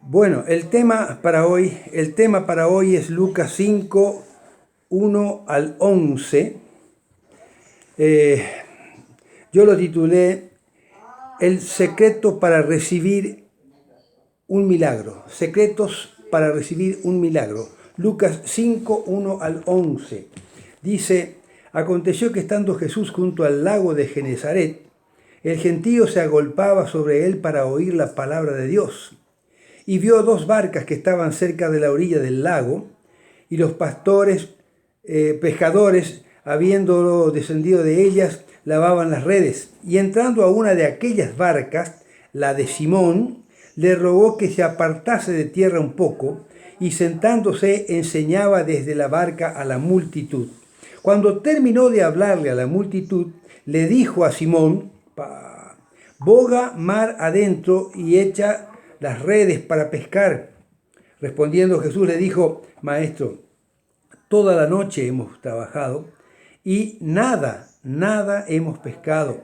Bueno, el tema para hoy es Lucas 5, 1 al 11. Yo lo titulé El secreto para recibir un milagro. Secretos para recibir un milagro. Lucas 5, 1 al 11. Dice: aconteció que estando Jesús junto al lago de Genezaret, el gentío se agolpaba sobre él para oír la palabra de Dios. Y vio dos barcas que estaban cerca de la orilla del lago, y los pastores, pescadores, habiéndolo descendido de ellas, lavaban las redes. Y entrando a una de aquellas barcas, la de Simón, le rogó que se apartase de tierra un poco, y sentándose enseñaba desde la barca a la multitud. Cuando terminó de hablarle a la multitud, le dijo a Simón: boga mar adentro y echa las redes para pescar. Respondiendo Jesús le dijo: Maestro, toda la noche hemos trabajado y nada hemos pescado,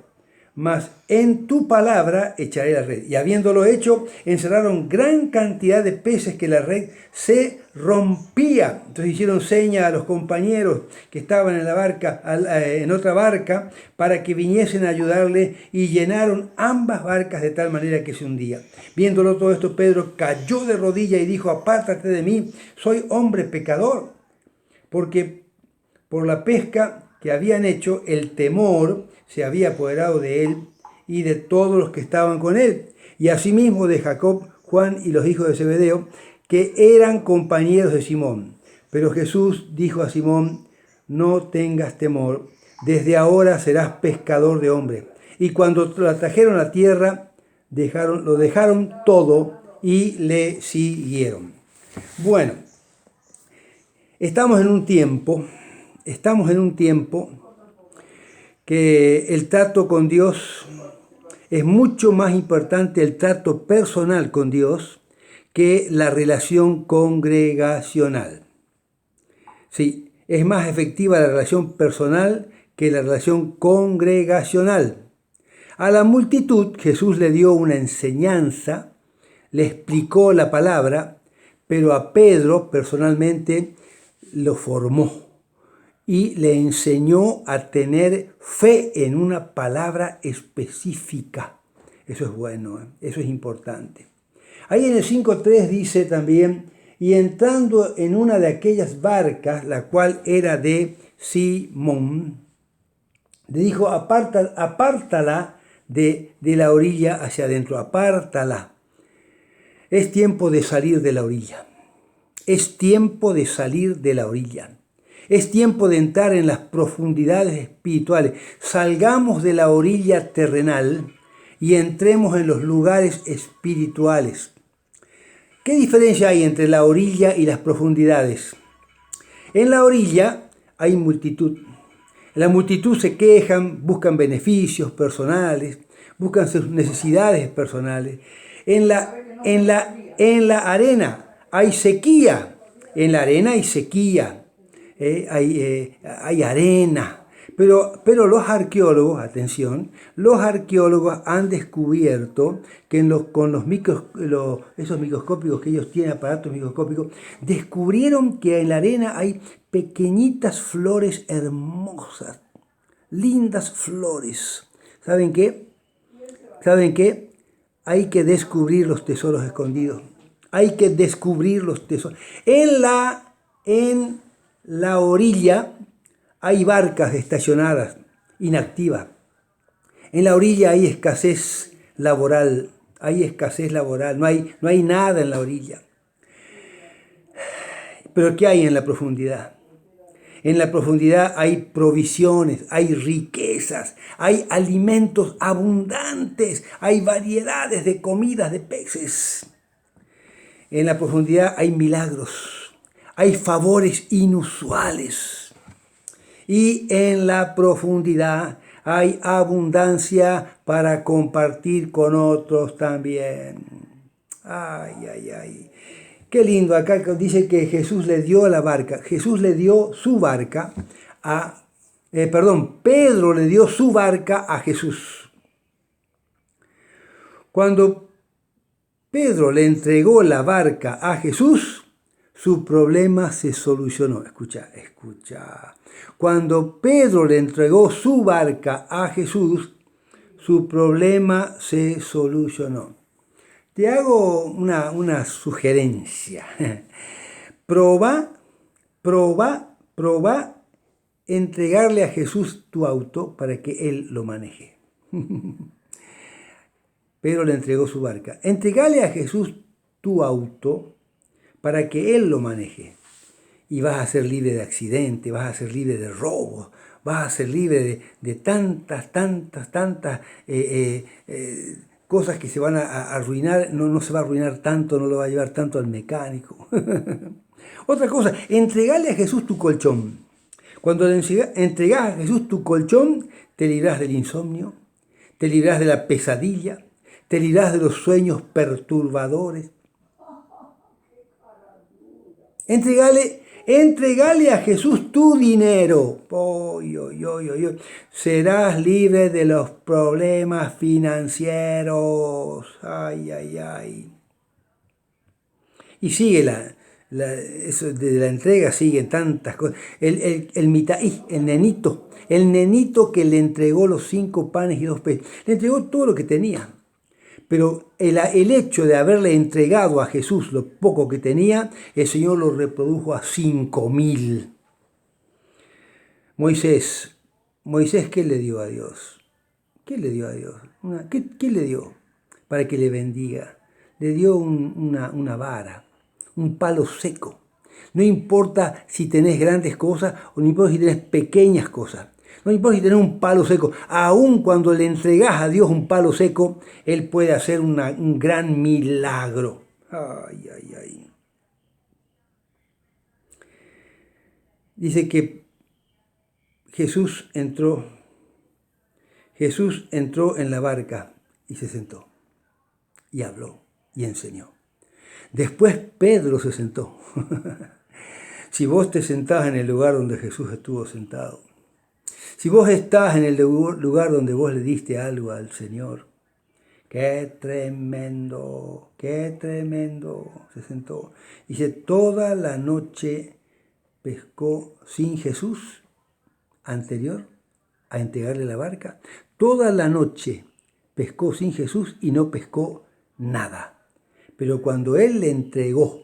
mas en tu palabra echaré la red. Y habiéndolo hecho, encerraron gran cantidad de peces que la red se rompía. Entonces hicieron seña a los compañeros que estaban en la barca, en otra barca, para que viniesen a ayudarle, y llenaron ambas barcas de tal manera que se hundía. Viéndolo todo esto, Pedro cayó de rodillas y dijo: apártate de mí, soy hombre pecador. Porque por la pesca que habían hecho, el temor se había apoderado de él y de todos los que estaban con él, y asimismo de Jacob, Juan y los hijos de Zebedeo, que eran compañeros de Simón. Pero Jesús dijo a Simón: no tengas temor, desde ahora serás pescador de hombres. Y cuando la trajeron a tierra, lo dejaron todo y le siguieron. Bueno, estamos en un tiempo que el trato con Dios es mucho más importante, el trato personal con Dios, que la relación congregacional. Sí, es más efectiva la relación personal que la relación congregacional. A la multitud Jesús le dio una enseñanza, le explicó la palabra, pero a Pedro personalmente lo formó y le enseñó a tener fe en una palabra específica. Eso es bueno, eso es importante. Ahí en el 5.3 dice también: y entrando en una de aquellas barcas, la cual era de Simón, le dijo: apártala de la orilla hacia adentro, apártala. Es tiempo de salir de la orilla. Es tiempo de salir de la orilla. Es tiempo de entrar en las profundidades espirituales. Salgamos de la orilla terrenal y entremos en los lugares espirituales. ¿Qué diferencia hay entre la orilla y las profundidades? En la orilla hay multitud. La multitud se quejan, buscan beneficios personales, buscan sus necesidades personales. En la arena hay sequía. En la arena hay sequía. Hay arena. Pero los arqueólogos, atención, los arqueólogos han descubierto que esos microscópicos que ellos tienen, aparatos microscópicos, descubrieron que en la arena hay pequeñitas flores hermosas, lindas flores. ¿Saben qué? ¿Saben qué? Hay que descubrir los tesoros escondidos. Hay que descubrir los tesoros. En la orilla hay barcas estacionadas, inactivas. En la orilla hay escasez laboral. No hay nada en la orilla. Pero ¿qué hay en la profundidad? En la profundidad hay provisiones, hay riquezas, hay alimentos abundantes, hay variedades de comidas, de peces. En la profundidad hay milagros, hay favores inusuales. Y en la profundidad hay abundancia para compartir con otros también. Ay, ay, ay. Qué lindo, acá dice que Jesús le dio la barca. Jesús le dio su barca Pedro le dio su barca a Jesús. Cuando Pedro le entregó la barca a Jesús, su problema se solucionó. Escucha. Cuando Pedro le entregó su barca a Jesús, su problema se solucionó. Te hago una sugerencia. Proba entregarle a Jesús tu auto para que Él lo maneje. Pedro le entregó su barca. Entregale a Jesús tu auto para que Él lo maneje. Y vas a ser libre de accidentes, vas a ser libre de robos, vas a ser libre de tantas cosas que se van a arruinar. No se va a arruinar tanto, no lo va a llevar tanto al mecánico. Otra cosa, entregale a Jesús tu colchón. Cuando le entregás a Jesús tu colchón, te librás del insomnio, te librás de la pesadilla, te librás de los sueños perturbadores. Entregale a Jesús tu dinero. Serás libre de los problemas financieros. Ay. Y sigue eso de la entrega, siguen tantas cosas. El mitaí, el nenito que le entregó los 5 panes y 2 peces. Le entregó todo lo que tenía. Pero el hecho de haberle entregado a Jesús lo poco que tenía, el Señor lo reprodujo a 5.000. Moisés, ¿qué le dio a Dios? ¿Qué le dio a Dios? ¿Qué le dio para que le bendiga? Le dio una vara, un palo seco. No importa si tenés grandes cosas o no importa si tenés pequeñas cosas. No importa si tenés un palo seco. Aun cuando le entregás a Dios un palo seco, Él puede hacer un gran milagro. Ay. Dice que Jesús entró en la barca y se sentó. Y habló y enseñó. Después Pedro se sentó. Si vos te sentás en el lugar donde Jesús estuvo sentado, si vos estás en el lugar donde vos le diste algo al Señor, qué tremendo, se sentó. Dice, toda la noche pescó sin Jesús, anterior a entregarle la barca. Toda la noche pescó sin Jesús y no pescó nada. Pero cuando Él le entregó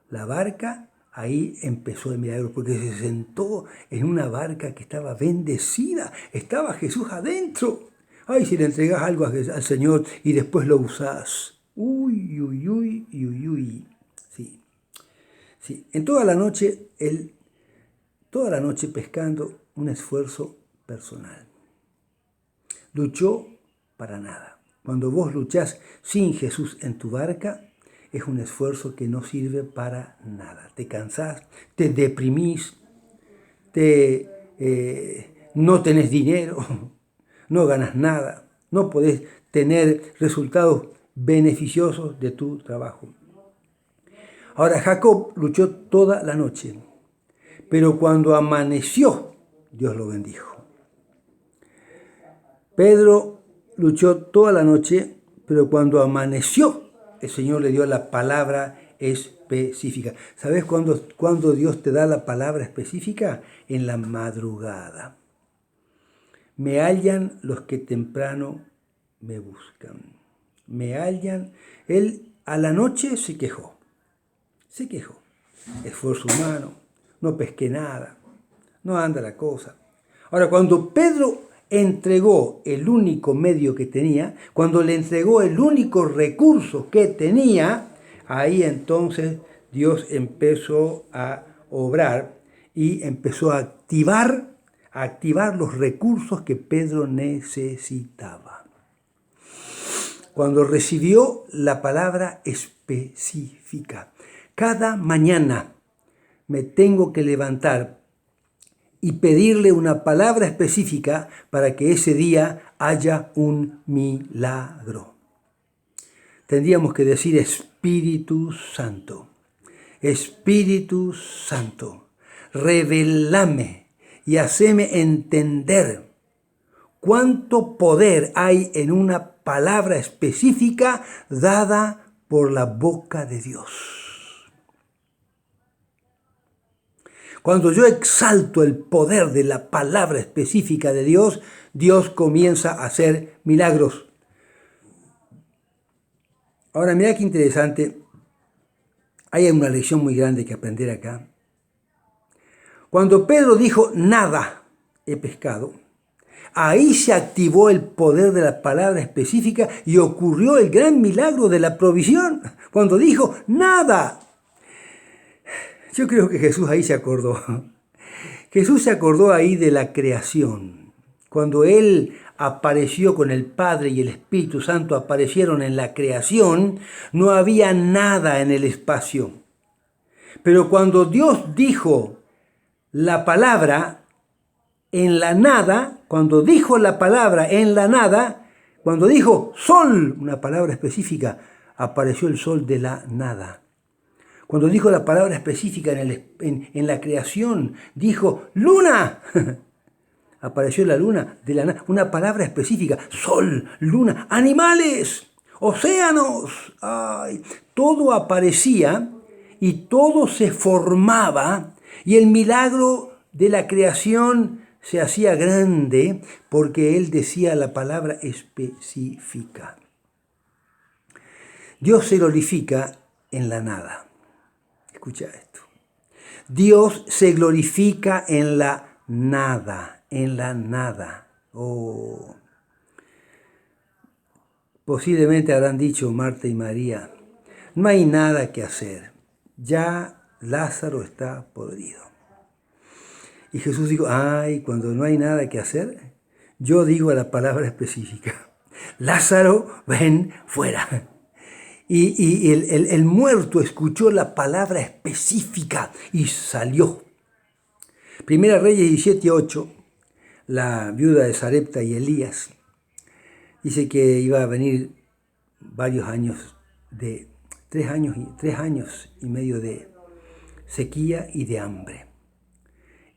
la barca, ahí empezó el milagro, porque se sentó en una barca que estaba bendecida. Estaba Jesús adentro. Ay, si le entregás algo al Señor y después lo usás. Uy. Sí. En toda la noche pescando, un esfuerzo personal. Luchó para nada. Cuando vos luchás sin Jesús en tu barca, es un esfuerzo que no sirve para nada. Te cansás, te deprimís, no tenés dinero, no ganas nada, no podés tener resultados beneficiosos de tu trabajo. Ahora, Jacob luchó toda la noche, pero cuando amaneció, Dios lo bendijo. Pedro luchó toda la noche, pero cuando amaneció, el Señor le dio la palabra específica. ¿Sabes cuándo Dios te da la palabra específica? En la madrugada. Me hallan los que temprano me buscan. Me hallan. Él a la noche se quejó. Esfuerzo humano, no pesqué nada, no anda la cosa. Ahora, cuando Pedro entregó el único medio que tenía, cuando le entregó el único recurso que tenía, ahí entonces Dios empezó a obrar y empezó a activar los recursos que Pedro necesitaba. Cuando recibió la palabra específica, cada mañana me tengo que levantar y pedirle una palabra específica para que ese día haya un milagro. Tendríamos que decir Espíritu Santo, revelame y haceme entender cuánto poder hay en una palabra específica dada por la boca de Dios. Cuando yo exalto el poder de la palabra específica de Dios, Dios comienza a hacer milagros. Ahora, mira qué interesante. Hay una lección muy grande que aprender acá. Cuando Pedro dijo, nada he pescado, ahí se activó el poder de la palabra específica y ocurrió el gran milagro de la provisión. Cuando dijo, nada. Yo creo que Jesús ahí se acordó. Jesús se acordó ahí de la creación. Cuando Él apareció con el Padre y el Espíritu Santo aparecieron en la creación, no había nada en el espacio. Pero cuando Dios dijo la palabra en la nada, cuando dijo la palabra en la nada, cuando dijo sol, una palabra específica, apareció el sol de la nada. Cuando dijo la palabra específica en la creación, dijo luna, apareció la luna de la nada, una palabra específica, sol, luna, animales, océanos, ay, todo aparecía y todo se formaba y el milagro de la creación se hacía grande porque Él decía la palabra específica. Dios se glorifica en la nada. Escucha esto. Dios se glorifica en la nada, en la nada. Oh. Posiblemente habrán dicho Marta y María, no hay nada que hacer, ya Lázaro está podrido. Y Jesús dijo, ay, cuando no hay nada que hacer, yo digo la palabra específica, Lázaro, ven fuera. Y el muerto escuchó la palabra específica y salió. Primera Reyes 17:8, la viuda de Sarepta y Elías, dice que iba a venir varios años de 3 años y medio de sequía y de hambre.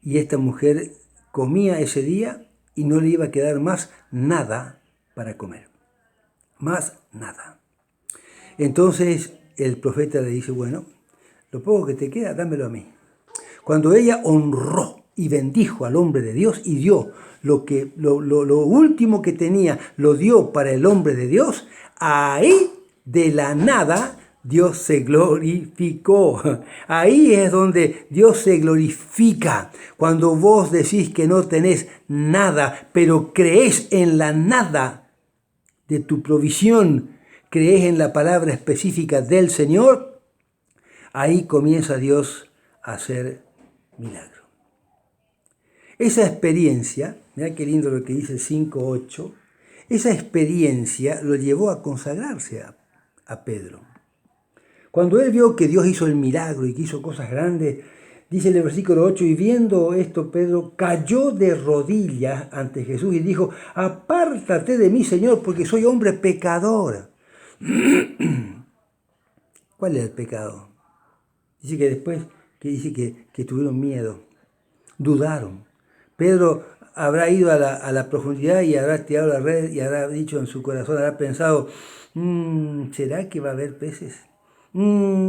Y esta mujer comía ese día y no le iba a quedar más nada para comer. Más nada. Entonces el profeta le dice, bueno, lo poco que te queda, dámelo a mí. Cuando ella honró y bendijo al hombre de Dios y dio lo último que tenía, lo dio para el hombre de Dios, ahí de la nada Dios se glorificó. Ahí es donde Dios se glorifica. Cuando vos decís que no tenés nada, pero creés en la nada de tu provisión, creés en la palabra específica del Señor, ahí comienza Dios a hacer milagros. Esa experiencia, mira qué lindo lo que dice el 5:8, esa experiencia lo llevó a consagrarse a Pedro. Cuando él vio que Dios hizo el milagro y que hizo cosas grandes, dice en el versículo 8, y viendo esto Pedro cayó de rodillas ante Jesús y dijo, apártate de mí, Señor, porque soy hombre pecador. ¿Cuál es el pecado? Dice que después dice que tuvieron miedo, dudaron. Pedro habrá ido a la profundidad y habrá tirado la red y habrá dicho en su corazón, habrá pensado, ¿será que va a haber peces?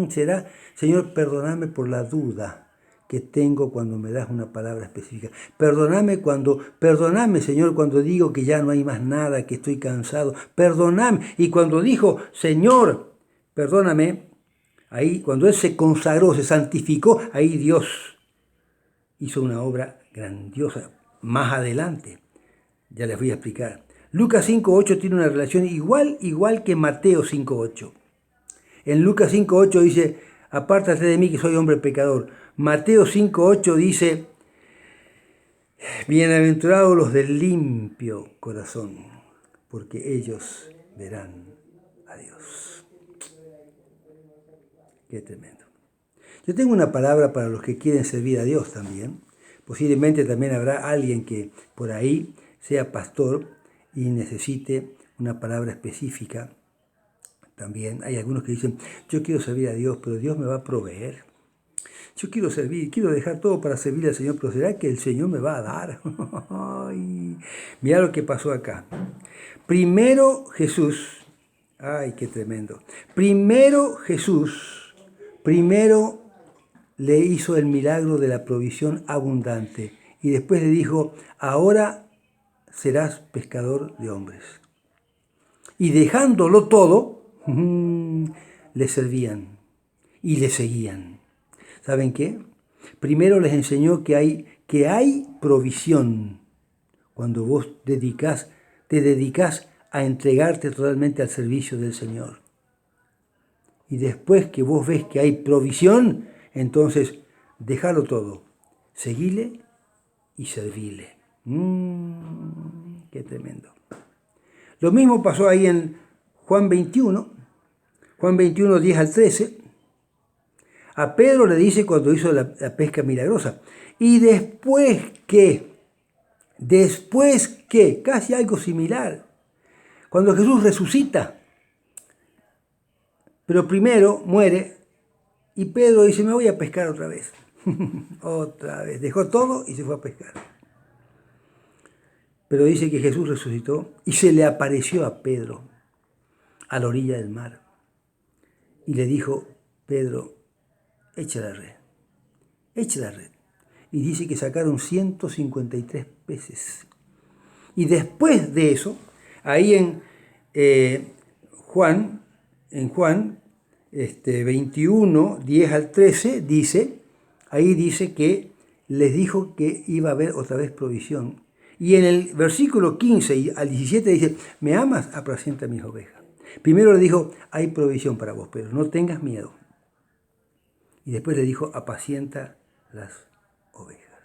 ¿Será? Señor, perdóname por la duda que tengo cuando me das una palabra específica. Perdóname, Señor, cuando digo que ya no hay más nada, que estoy cansado. Perdóname. Y cuando dijo, Señor, perdóname, ahí cuando Él se consagró, se santificó, ahí Dios hizo una obra grandiosa. Más adelante, ya les voy a explicar. Lucas 5:8 tiene una relación igual que Mateo 5:8. En Lucas 5:8 dice, apártate de mí que soy hombre pecador. Mateo 5:8 dice, bienaventurados los del limpio corazón, porque ellos verán a Dios. Qué tremendo. Yo tengo una palabra para los que quieren servir a Dios también. Posiblemente también habrá alguien que por ahí sea pastor y necesite una palabra específica. También hay algunos que dicen, yo quiero servir a Dios, pero Dios me va a proveer. Yo quiero servir, quiero dejar todo para servir al Señor, pero ¿será que el Señor me va a dar? Ay, mira lo que pasó acá. Primero Jesús, Ay, qué tremendo. Primero Jesús, primero le hizo el milagro de la provisión abundante y después le dijo, ahora serás pescador de hombres. Y dejándolo todo, le servían y le seguían. ¿Saben qué? Primero les enseñó que hay provisión cuando vos te dedicás a entregarte totalmente al servicio del Señor. Y después que vos ves que hay provisión, entonces déjalo todo, seguile y servile. Qué tremendo. Lo mismo pasó ahí en Juan 21, 10 al 13. A Pedro le dice cuando hizo la pesca milagrosa. Y después que, casi algo similar, cuando Jesús resucita, pero primero muere y Pedro dice, me voy a pescar otra vez. Otra vez. Dejó todo y se fue a pescar. Pero dice que Jesús resucitó y se le apareció a Pedro a la orilla del mar. Y le dijo, Pedro, echa la red, echa la red. Y dice que sacaron 153 peces. Y después de eso, ahí en Juan 21, 10 al 13, ahí dice que les dijo que iba a haber otra vez provisión. Y en el versículo 15 al 17 dice, ¿me amas? Apacienta mis ovejas. Primero le dijo, hay provisión para vos, pero no tengas miedo. Y después le dijo, apacienta las ovejas.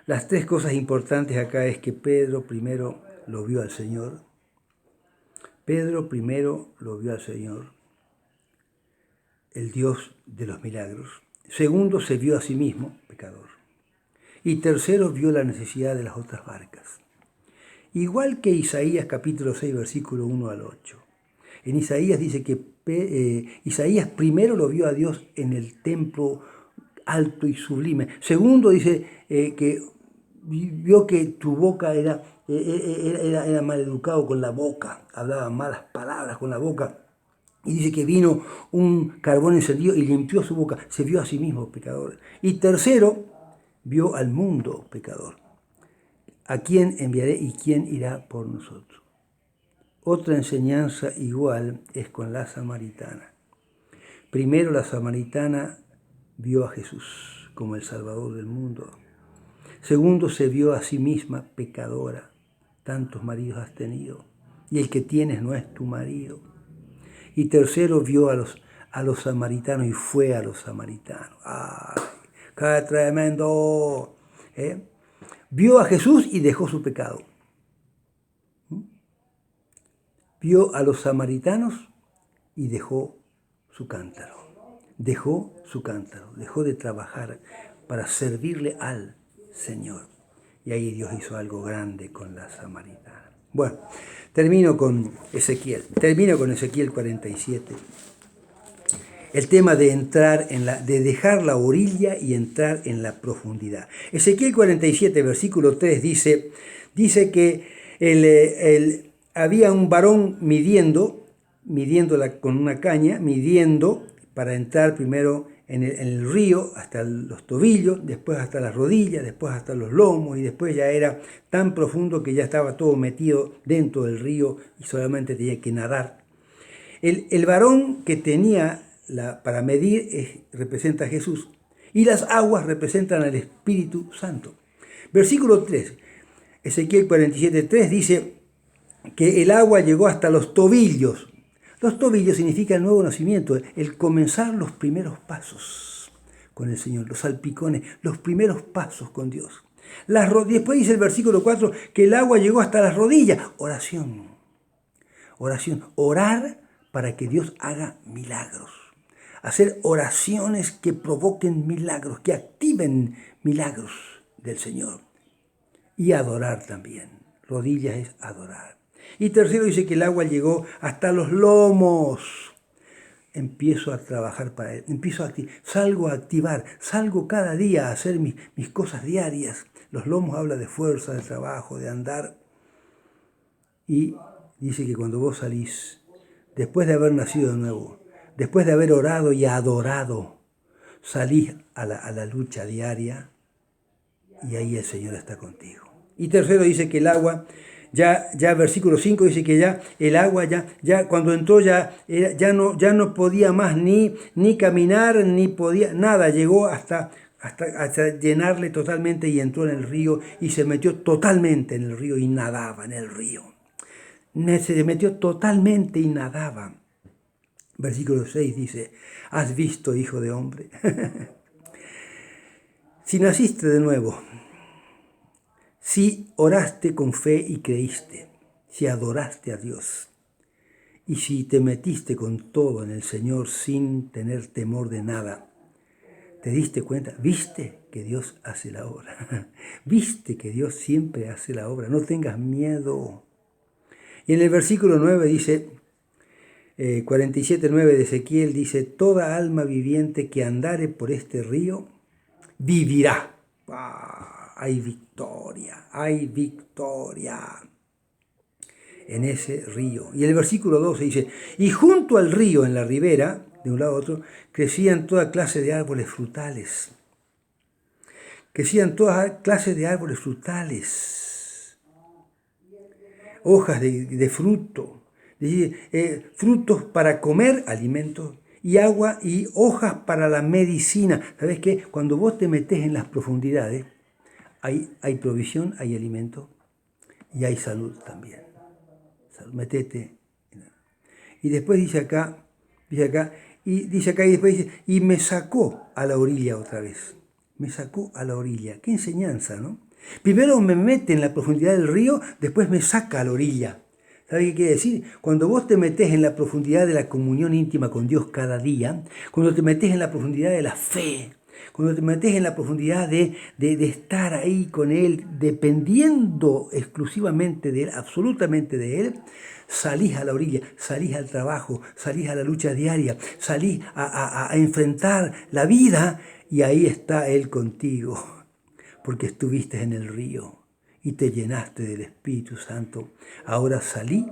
Las tres cosas importantes acá es que Pedro primero lo vio al Señor. Pedro primero lo vio al Señor, el Dios de los milagros. Segundo, se vio a sí mismo, pecador. Y tercero, vio la necesidad de las otras barcas. Igual que Isaías capítulo 6, versículo 1 al 8. En Isaías dice que Isaías primero lo vio a Dios en el templo alto y sublime. Segundo, dice que vio que tu boca era maleducado con la boca, hablaba malas palabras con la boca. Y dice que vino un carbón encendido y limpió su boca. Se vio a sí mismo pecador. Y tercero, vio al mundo pecador. ¿A quién enviaré y quién irá por nosotros? Otra enseñanza igual es con la samaritana. Primero la samaritana vio a Jesús como el Salvador del mundo. Segundo, se vio a sí misma pecadora. Tantos maridos has tenido y el que tienes no es tu marido. Y tercero, vio a los samaritanos y fue a los samaritanos. ¡Ay, qué tremendo! Vio a Jesús y dejó su pecado. Vio a los samaritanos y dejó su cántaro. Dejó su cántaro, dejó de trabajar para servirle al Señor. Y ahí Dios hizo algo grande con la samaritana. Bueno, termino con Ezequiel 47. El tema de de dejar la orilla y entrar en la profundidad. Ezequiel 47, versículo 3 dice que había un varón midiéndola con una caña, midiendo para entrar primero en el río hasta los tobillos, después hasta las rodillas, después hasta los lomos y después ya era tan profundo que ya estaba todo metido dentro del río y solamente tenía que nadar. El varón que tenía para medir representa a Jesús y las aguas representan al Espíritu Santo. Versículo 3, Ezequiel 47:3 dice que el agua llegó hasta los tobillos. Los tobillos significa el nuevo nacimiento, el comenzar los primeros pasos con el Señor, los salpicones, los primeros pasos con Dios. Después dice el versículo 4 que el agua llegó hasta las rodillas. Oración, orar para que Dios haga milagros. Hacer oraciones que provoquen milagros, que activen milagros del Señor. Y adorar también. Rodillas es adorar. Y tercero dice que el agua llegó hasta los lomos. Empiezo a trabajar para Él. Salgo a activar. Salgo cada día a hacer mis cosas diarias. Los lomos habla de fuerza, de trabajo, de andar. Y Dice que cuando vos salís, después de haber nacido de nuevo, después de haber orado y adorado, salís a la lucha diaria y ahí el Señor está contigo. Y tercero dice que el agua, ya versículo 5 dice que ya el agua, ya cuando entró ya no podía más ni caminar, ni podía, nada, llegó hasta llenarle totalmente y entró en el río y se metió totalmente en el río y nadaba en el río. Se metió totalmente y nadaba. Versículo 6 dice, ¿has visto, hijo de hombre? Si naciste de nuevo, si oraste con fe y creíste, si adoraste a Dios, y si te metiste con todo en el Señor sin tener temor de nada, ¿te diste cuenta? ¿Viste que Dios hace la obra? ¿Viste que Dios siempre hace la obra? No tengas miedo. Y en el versículo 9 dice, 47:9 de Ezequiel dice, toda alma viviente que andare por este río, vivirá. Hay victoria, hay victoria en ese río. Y el versículo 12 dice, y junto al río, en la ribera, de un lado a otro, crecían toda clase de árboles frutales. Crecían toda clase de árboles frutales. Hojas de fruto. Frutos para comer, alimentos, y agua y hojas para la medicina. ¿Sabes qué? Cuando vos te metés en las profundidades, hay provisión, hay alimento y hay salud también. Metete. Y después dice acá, y después dice, y me sacó a la orilla otra vez. Me sacó a la orilla. Qué enseñanza, ¿no? Primero me mete en la profundidad del río, después me saca a la orilla. ¿Sabe qué quiere decir? Cuando vos te metés en la profundidad de la comunión íntima con Dios cada día, cuando te metés en la profundidad de la fe, cuando te metés en la profundidad de estar ahí con Él, dependiendo exclusivamente de Él, absolutamente de Él, salís a la orilla, salís al trabajo, salís a la lucha diaria, salís a enfrentar la vida y ahí está Él contigo, porque estuviste en el río y te llenaste del Espíritu Santo. Ahora salí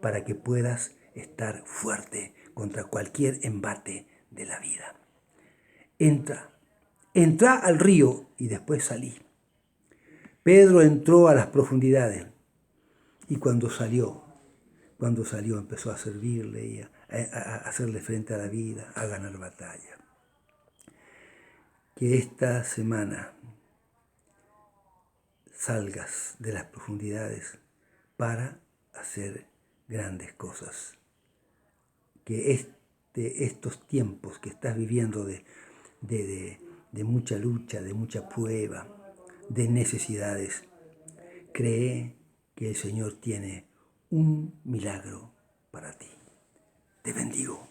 para que puedas estar fuerte contra cualquier embate de la vida. Entra al río y después salí. Pedro entró a las profundidades y cuando salió empezó a servirle y a hacerle frente a la vida, a ganar batalla. Que esta semana salgas de las profundidades para hacer grandes cosas. Que estos tiempos que estás viviendo de mucha lucha, de mucha prueba, de necesidades, cree que el Señor tiene un milagro para ti. Te bendigo.